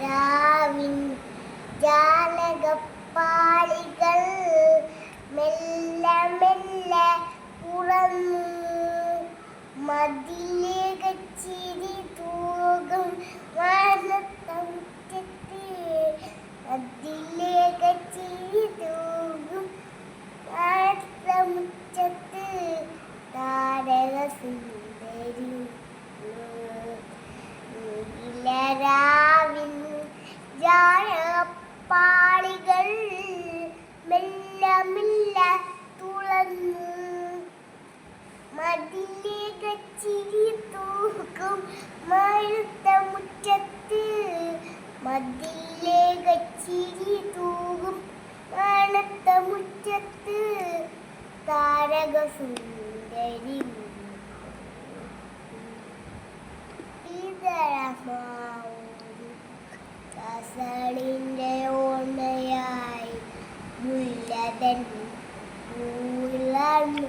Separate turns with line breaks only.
രാവിൻ ജാലകപ്പാളികൾ മെല്ലെ മെല്ലെ തുറന്നു. മതിലേകച്ചിരി തൂകും വാനത്തമുറ്റത്ത്, മതിലേകച്ചിരി തൂകും വാനത്തമുറ്റത്ത് താരകസുന്ദരി രാവിൻ ജാലകപ്പാളികൾ മെല്ലെ മെല്ലെ തുറന്നു. മതിലേകച്ചിരി തൂകും മഴത്ത മുറ്റത്ത്, മതിലേകച്ചിരി തൂകും മഴത്ത മുറ്റത്ത് താരകസുന്ദരി കസളിൻ്റെ ഓർമ്മയായി മുല്ലതൻ പൂളാണ്.